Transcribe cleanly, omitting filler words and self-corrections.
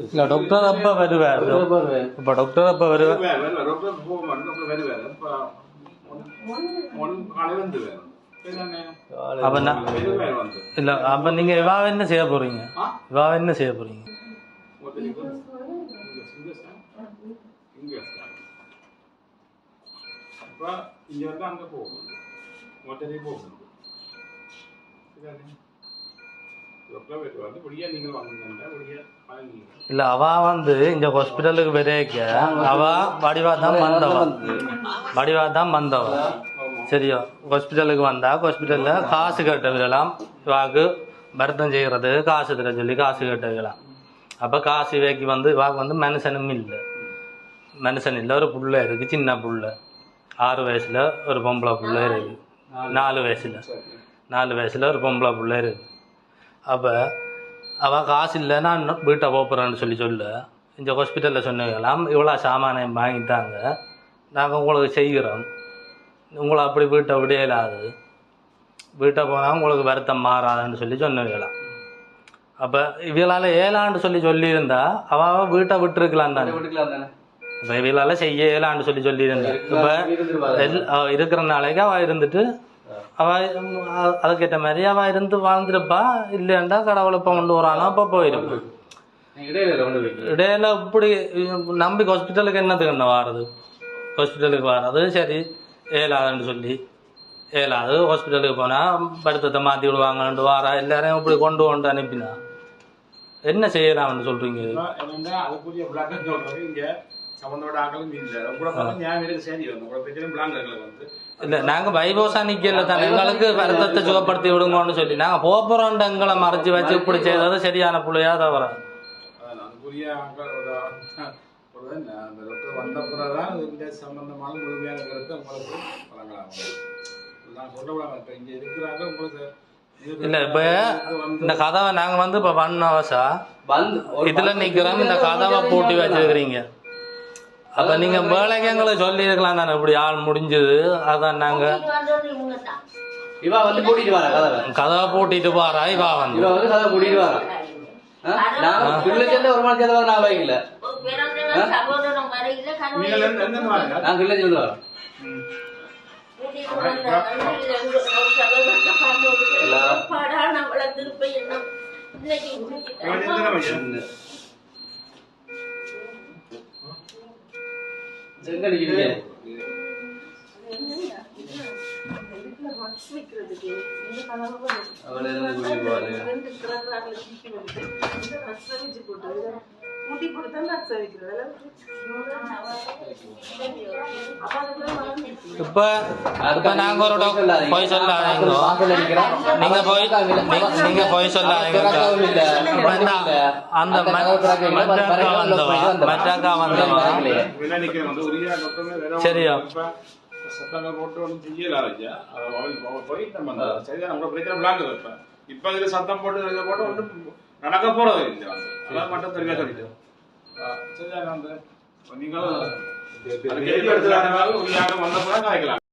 இல்ல டாக்டர் அப்ப வருவார். இப்ப டாக்டர் அப்ப வருவார். இல்ல அப்ப நீங்க இவாவ என்ன செய்ய போறீங்க? இவாவ என்ன செய்ய போறீங்க? இல்ல அவ இந்த ஹாஸ்பிட்டலுக்கு வரைக்க அவ வடிவாதான் வந்தவ சரியோ. ஹாஸ்பிட்டலுக்கு வந்தா ஹாஸ்பிட்டல்ல காசு கட்டுக்கலாம், இவாக்கு பர்த்தம் செய்யறது காசு தர சொல்லி காசு கட்டுக்கலாம். அப்ப காசு இவைக்கு இவாக்கு மனுஷனும் இல்லை, மனுஷன் இல்லை. ஒரு புள்ள இருக்கு, சின்ன புள்ள 6 வயசுல ஒரு பொம்பளை புள்ள இருக்கு, 4 வயசுல ஒரு பொம்பளை புள்ள இருக்கு. அப்போ அவள் காசு இல்லை, நான் வீட்டை போகிறேன்னு சொல்லு. இந்த ஹாஸ்பிட்டலில் சொன்னீங்களாம், இவ்வளோ சாமானியம் வாங்கிட்டாங்க, நாங்கள் உங்களுக்கு செய்கிறோம், உங்களை அப்படி வீட்டை விடையலாது, வீட்டை போனால் உங்களுக்கு வருத்தம் மாறாதுன்னு சொல்லி சொன்னீங்களாம். அப்போ இவளால் ஏலான்னு சொல்லியிருந்தா அவள் வீட்டை விட்டுருக்கலாம் தானே. இப்போ இவளால் செய்ய ஏலான்னு சொல்லியிருந்தா இப்போ இருக்கிற நாளைக்கு அவள் இருந்துட்டு அதுக்கேற்ற மாதிரி அவள் இருந்து வாழ்ந்துருப்பா. இல்லைண்டா கடவுளை இப்போ கொண்டு வரானோ அப்போ போயிருப்பா. இடையில இப்படி நம்பி ஹாஸ்பிட்டலுக்கு என்னத்துக்கு என்ன வாரது? ஹாஸ்பிட்டலுக்கு வர்றது சரி ஏலாதுன்னு சொல்லி ஏலாது. ஹாஸ்பிட்டலுக்கு போனால் படுத்தத்தை மாற்றி விடுவாங்கன்ட்டு வாரா, எல்லாரையும் இப்படி கொண்டு அனுப்பினா என்ன செய்யலாம்னு சொல்றீங்க? இல்ல நாங்க வைபோசா நிக்கல தானே, எங்களுக்கு வருத்தத்தை சுகப்படுத்தி விடுங்கன்னு சொல்லி நாங்க போறோம். எங்களை மறைச்சு வச்சு இப்படி செய்தது சரியான பிள்ளையா தவிர இல்ல. இப்ப இந்த கதவை நாங்க இப்ப 1 hours இதுல நிக்கிறோம், இந்த கதவை பூட்டி வச்சிருக்கிறீங்க. அப்ப நீங்க வேலைக்கு எங்களை சொல்லி இருக்கலாம் தானே, இப்படி ஆள் முடிஞ்சது. அதான் நாங்க கதவை பூட்டிட்டு போறா, இவா கதவை பூட்டிட்டு வரா. இப்ப நாங்க ஒரு போய் சொல்லாதீங்க, நீங்க போய் சொல்லாதீங்க. அந்த மற்றாக்கா வந்தவா சரியா இப்ப இதுல சத்தம் போட்டு நடக்க போறது மட்டும் தெரியா சொல்லிட்டு நீங்களும் வந்த கூட காய்க்கலாம்.